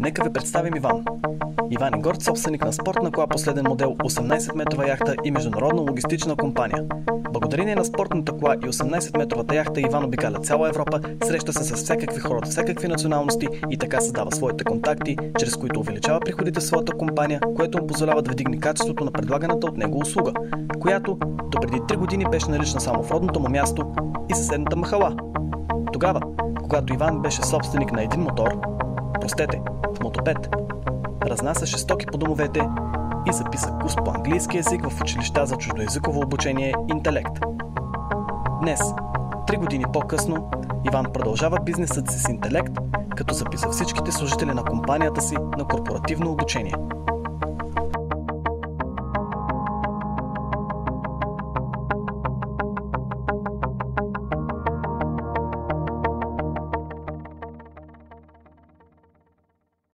Нека ви представим Иван. Иван е горд собственик на спортна кола последен модел, 18-метрова яхта и международна логистична компания. Благодарение на спортната кола и 18-метровата яхта Иван обикаля цяла Европа, среща се с всякакви хора от всякакви националности и така създава своите контакти, чрез които увеличава приходите в своята компания, което му позволява да вдигне качеството на предлаганата от него услуга, която до преди 3 години беше налична само в родното му място и съседната махала. Тогава, когато Иван беше собственик на един мотор, в мотопед, разнасяше стоки по домовете и записа курс по английски език в училища за чуждоезиково обучение Интелект. Днес, 3 години по-късно, Иван продължава бизнесът си с Интелект, като записа всичките служители на компанията си на корпоративно обучение.